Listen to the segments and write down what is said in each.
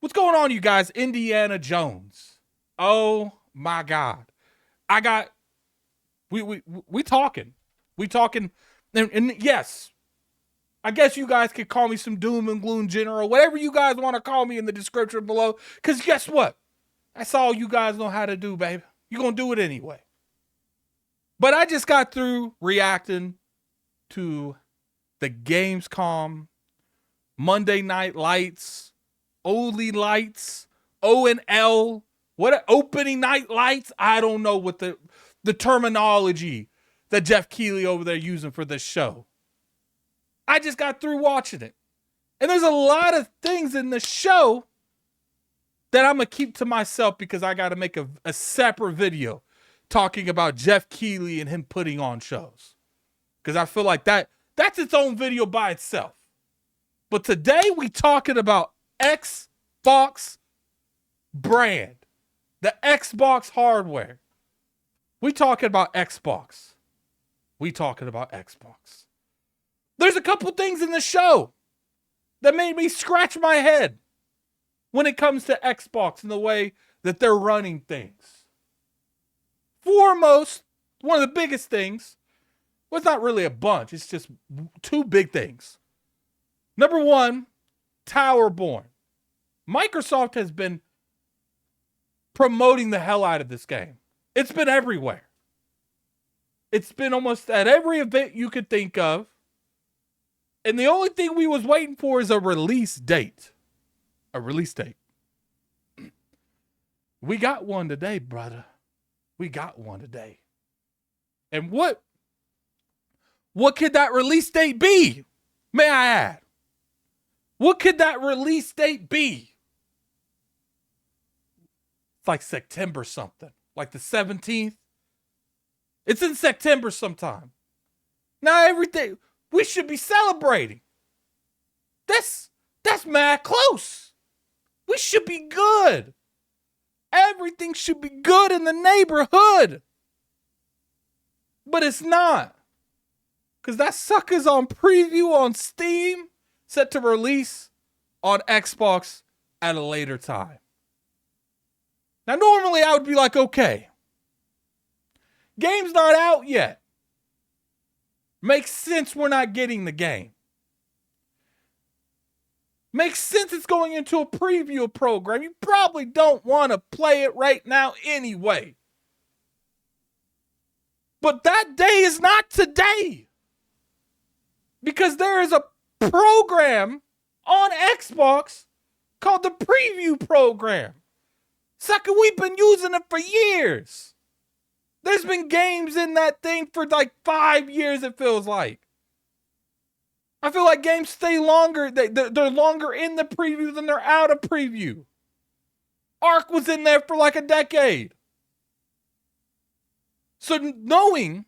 What's going on, you guys? Indiana Jones. Oh my God. I got we talking. We talking and yes, I guess you guys could call me some doom and gloom general, whatever you guys want to call me in the description below. Cause guess what? That's all you guys know how to do, baby. You're gonna do it anyway. But I just got through reacting to the Gamescom Monday Night Lights, Only Lights, O and L, what opening night lights? I don't know what the terminology that Jeff Keighley over there using for this show. I just got through watching it. And there's a lot of things in the show that I'm going to keep to myself because I got to make a separate video talking about Jeff Keighley and him putting on shows. Because I feel like that's its own video by itself. But today we talking about Xbox brand, the Xbox hardware. We talking about Xbox. We talking about Xbox. There's a couple things in the show that made me scratch my head when it comes to Xbox and the way that they're running things. Foremost, one of the biggest things, well, it's not really a bunch, it's just two big things. Number one, Towerborn. Microsoft has been promoting the hell out of this game. It's been everywhere. It's been almost at every event you could think of. And the only thing we was waiting for is a release date. A release date. We got one today, brother. We got one today. And what could that release date be? May I add? What could that release date be? It's like September something. Like the 17th. It's in September sometime. Now everything, we should be celebrating. That's mad close. We should be good. Everything should be good in the neighborhood. But it's not. Because that sucker's on preview on Steam, set to release on Xbox at a later time. Now, normally I would be like, okay, game's not out yet. Makes sense we're not getting the game. Makes sense it's going into a preview program. You probably don't want to play it right now anyway. But that day is not today. Because there is a program on Xbox called the preview program. Sucker, we've been using it for years. There's been games in that thing for like 5 years, it feels like. I feel like games stay longer. They're longer in the preview than they're out of preview. Ark was in there for like a decade. So knowing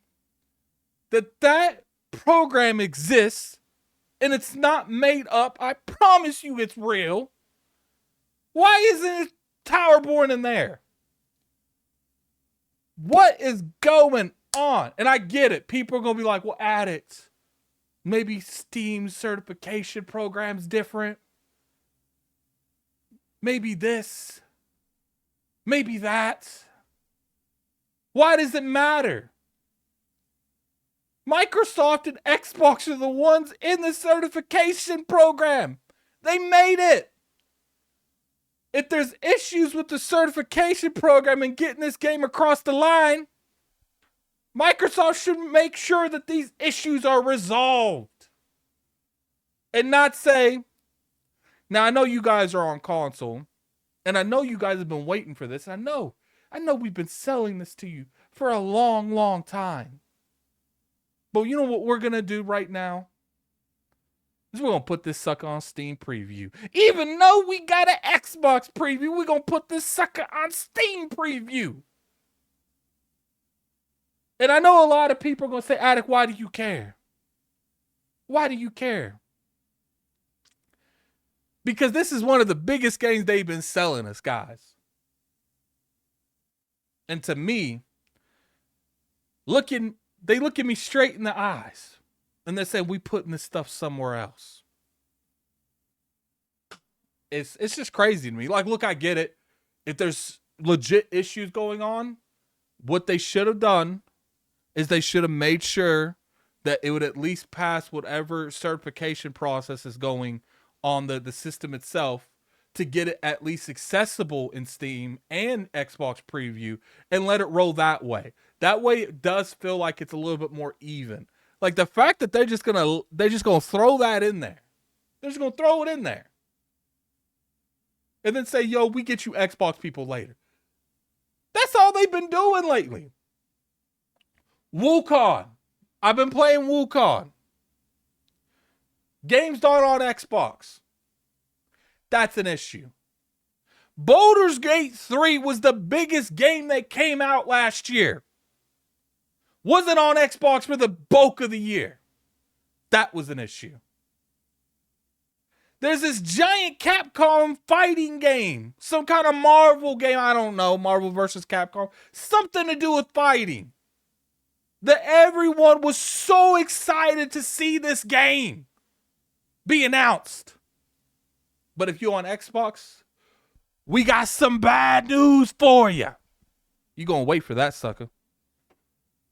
that program exists and it's not made up, I promise you it's real. Why isn't it Towerborn in there? What is going on? And I get it. People are going to be like, well, Addict. Maybe Steam certification program's different. Maybe this. Maybe that. Why does it matter? Microsoft and Xbox are the ones in the certification program. They made it. If there's issues with the certification program and getting this game across the line, Microsoft should make sure that these issues are resolved. And not say, now I know you guys are on console, and I know you guys have been waiting for this. I know we've been selling this to you for a long, long time. But you know what we're going to do right now? Is we're going to put this sucker on Steam preview. Even though we got an Xbox preview, we're going to put this sucker on Steam preview. And I know a lot of people are going to say, Addict, why do you care? Why do you care? Because this is one of the biggest games they've been selling us, guys. And to me, they look at me straight in the eyes. And they say, we putting this stuff somewhere else. it's just crazy to me. Like, look, I get it. If there's legit issues going on, what they should have done is they should have made sure that it would at least pass whatever certification process is going on the system itself to get it at least accessible in Steam and Xbox Preview, and let it roll that way. That way it does feel like it's a little bit more even. Like the fact that they're just gonna throw that in there. They're just gonna throw it in there. And then say, yo, we get you Xbox people later. That's all they've been doing lately. Wukong. I've been playing Wukong. Games not on Xbox. That's an issue. Baldur's Gate 3 was the biggest game that came out last year. Wasn't on Xbox for the bulk of the year. That was an issue. There's this giant Capcom fighting game. Some kind of Marvel game. I don't know. Marvel versus Capcom. Something to do with fighting. That everyone was so excited to see this game be announced. But if you're on Xbox, we got some bad news for you. You're going to wait for that sucker.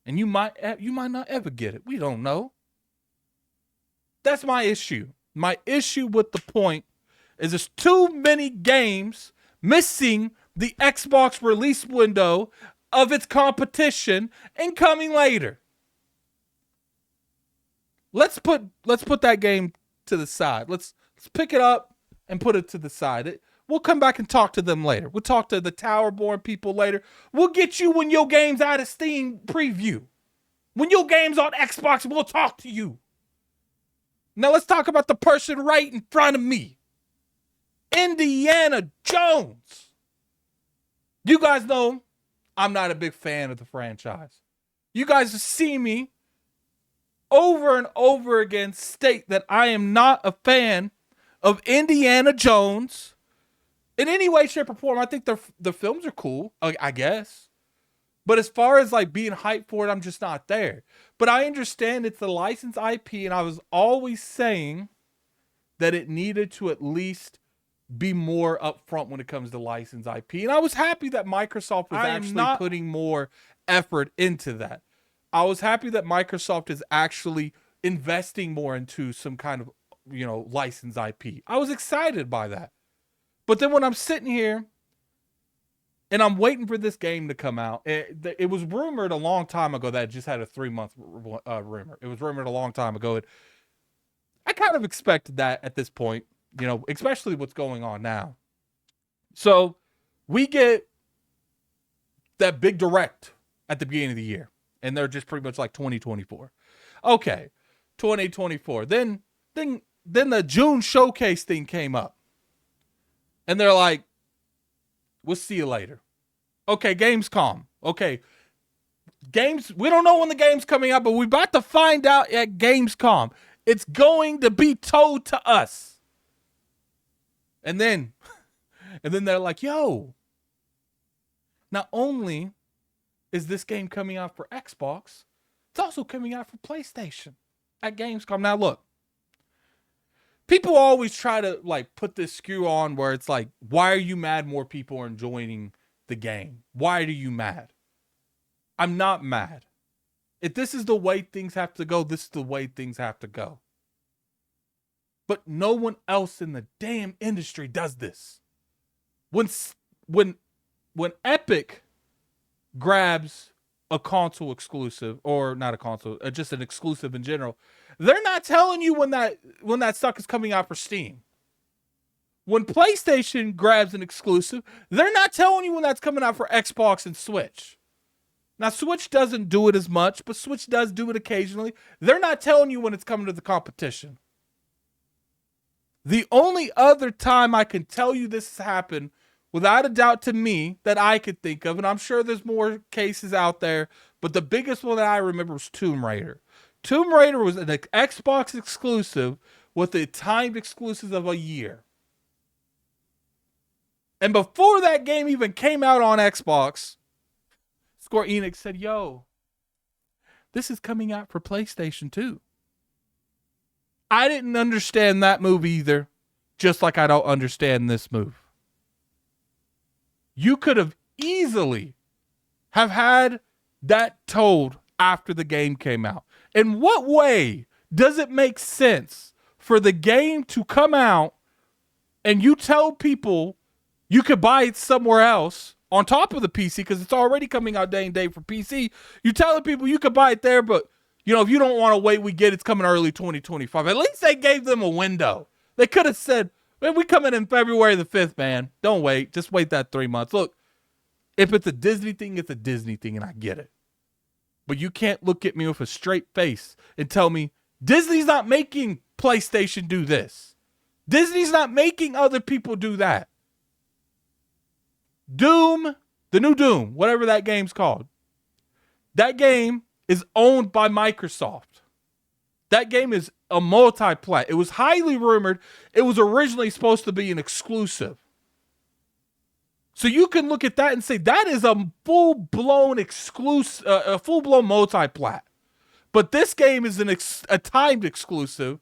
And you might not ever get it. We don't know. That's my issue. My issue with the point is there's too many games missing the Xbox release window of its competition and coming later. Let's put that game to the side. Let's pick it up and put it to the side. We'll come back and talk to them later. We'll talk to the Towerborn people later. We'll get you when your game's out of Steam preview. When your game's on Xbox, we'll talk to you. Now let's talk about the person right in front of me. Indiana Jones. You guys know I'm not a big fan of the franchise. You guys have seen me over and over again state that I am not a fan of Indiana Jones in any way, shape, or form. I think the films are cool, I guess. But as far as like being hyped for it, I'm just not there. But I understand it's the licensed IP, and I was always saying that it needed to at least be more upfront when it comes to licensed IP. And I was happy that Microsoft was actually putting more effort into that. I was happy that Microsoft is actually investing more into some kind of, licensed IP. I was excited by that. But then when I'm sitting here and I'm waiting for this game to come out, it was rumored a long time ago that it just had a 3-month rumor. It was rumored a long time ago. I kind of expected that at this point, especially what's going on now. So we get that big direct at the beginning of the year, and they're just pretty much like 2024. Okay, 2024. Then the June showcase thing came up, and they're like, we'll see you later. Okay, Gamescom. Okay, we don't know when the game's coming out, but we're about to find out at Gamescom. It's going to be told to us. And then they're like, yo, not only is this game coming out for Xbox, it's also coming out for PlayStation at Gamescom. Now look, people always try to like put this skew on where it's like, why are you mad more people are enjoying the game? Why are you mad? I'm not mad. If this is the way things have to go, this is the way things have to go. But no one else in the damn industry does this. When Epic grabs a console exclusive, or not a console, just an exclusive in general, they're not telling you when that stuff is coming out for Steam. When PlayStation grabs an exclusive, they're not telling you when that's coming out for Xbox and Switch. Now, Switch doesn't do it as much, but Switch does do it occasionally. They're not telling you when it's coming to the competition. The only other time I can tell you this has happened, without a doubt to me, that I could think of, and I'm sure there's more cases out there, but the biggest one that I remember was Tomb Raider. Tomb Raider was an Xbox exclusive with a timed exclusive of a year. And before that game even came out on Xbox, Square Enix said, yo, this is coming out for PlayStation 2. I didn't understand that move either. Just like I don't understand this move. You could have easily have had that told after the game came out. In what way does it make sense for the game to come out and you tell people you could buy it somewhere else on top of the PC because it's already coming out day and day for PC? You're telling people you could buy it there, but if you don't want to wait, we get it's coming early 2025. At least they gave them a window. They could have said, man, we coming in February the 5th, man. Don't wait. Just wait that 3 months. Look, if it's a Disney thing, it's a Disney thing, and I get it. But you can't look at me with a straight face and tell me Disney's not making PlayStation do this. Disney's not making other people do that. Doom, the new Doom, whatever that game's called, that game is owned by Microsoft. That game is a multi-plat. It was highly rumored. It was originally supposed to be an exclusive. So you can look at that and say that is a full-blown exclusive, a full-blown multi-plat. But this game is a timed exclusive.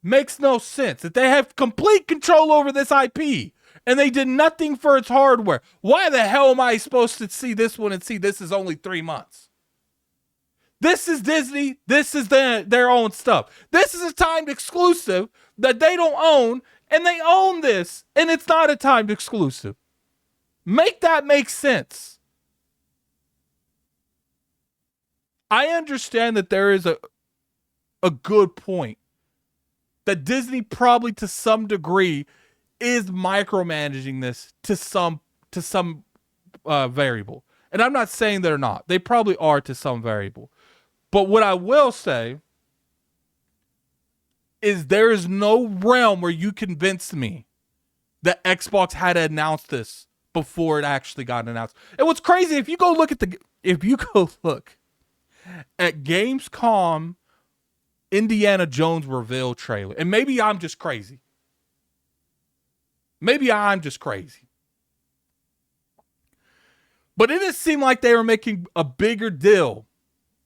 Makes no sense. That they have complete control over this IP and they did nothing for its hardware. Why the hell am I supposed to see this one and see this is only 3 months? This is Disney. This is their own stuff. This is a timed exclusive that they don't own, and they own this, and it's not a timed exclusive. Make that make sense. I understand that there is a good point that Disney probably to some degree is micromanaging this to some variable. And I'm not saying they're not. They probably are to some variable. But what I will say is there is no realm where you convince me that Xbox had to announce this before it actually got announced. And what's crazy, if you go look at Gamescom Indiana Jones reveal trailer, and maybe I'm just crazy. But it didn't seem like they were making a bigger deal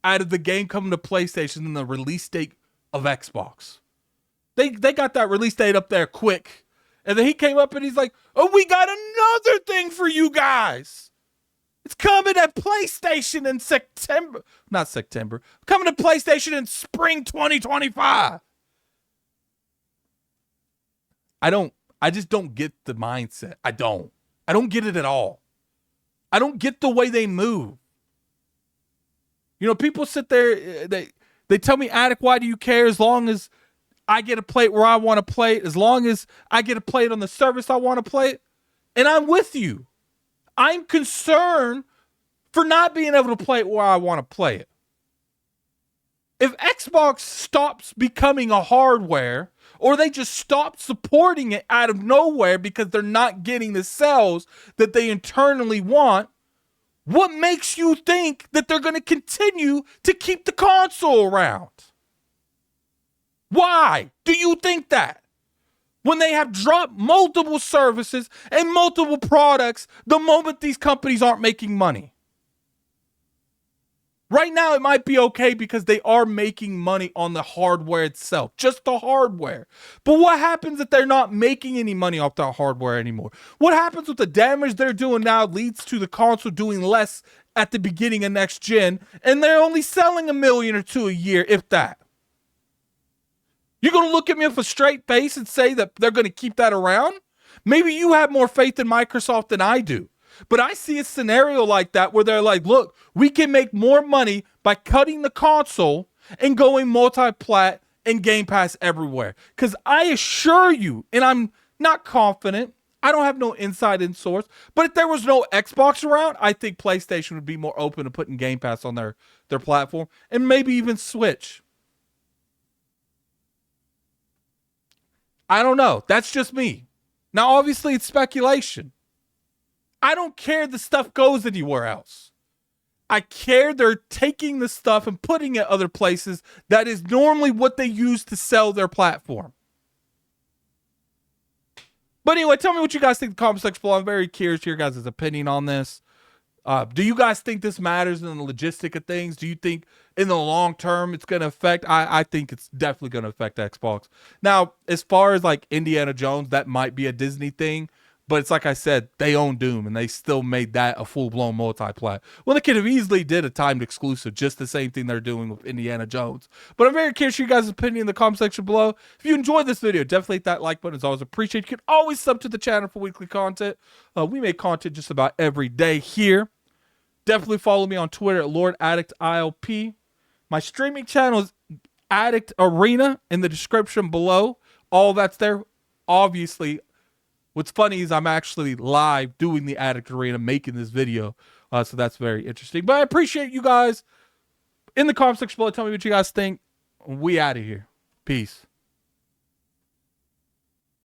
out of the game coming to PlayStation than the release date of Xbox. They got that release date up there quick. And then he came up and he's like, oh, we got another thing for you guys. It's coming at PlayStation in September. Not September. Coming to PlayStation in spring 2025. I just don't get the mindset. I don't get it at all. I don't get the way they move. People sit there, they tell me, Addict, why do you care? As long as I get to play it where I want to play it, as long as I get to play it on the service I want to play it. And I'm with you. I'm concerned for not being able to play it where I want to play it. If Xbox stops becoming a hardware, or they just stop supporting it out of nowhere because they're not getting the sales that they internally want, what makes you think that they're going to continue to keep the console around? Why do you think that? When they have dropped multiple services and multiple products the moment these companies aren't making money. Right now, it might be okay because they are making money on the hardware itself, just the hardware. But what happens if they're not making any money off that hardware anymore? What happens with the damage they're doing now leads to the console doing less at the beginning of next gen, and they're only selling 1 million or 2 a year, if that? You're going to look at me with a straight face and say that they're going to keep that around? Maybe you have more faith in Microsoft than I do. But I see a scenario like that where they're like, look, we can make more money by cutting the console and going multi-plat and Game Pass everywhere. Because I assure you, and I'm not confident, I don't have no inside source, but if there was no Xbox around, I think PlayStation would be more open to putting Game Pass on their platform and maybe even Switch. I don't know. That's just me. Now, obviously, it's speculation. I don't care the stuff goes anywhere else. I care they're taking the stuff and putting it other places that is normally what they use to sell their platform. But anyway, tell me what you guys think in the comment section below. I'm very curious to your guys' opinion on this. Do you guys think this matters in the logistic of things? Do you think in the long term it's going to affect? I think it's definitely going to affect Xbox. Now, as far as like Indiana Jones, that might be a Disney thing, but it's like I said, they own Doom and they still made that a full-blown multi-plat. Well, they could have easily did a timed exclusive, just the same thing they're doing with Indiana Jones. But I'm very curious for you guys' opinion in the comment section below. If you enjoyed this video, definitely hit that like button. It's always appreciated. You can always sub to the channel for weekly content. We make content just about every day here. Definitely follow me on Twitter at Lord Addict ILP. My streaming channel is Addict Arena in the description below. All that's there. Obviously, what's funny is I'm actually live doing the Addict Arena, making this video. So that's very interesting. But I appreciate you guys in the comment section below. Tell me what you guys think. We out of here. Peace.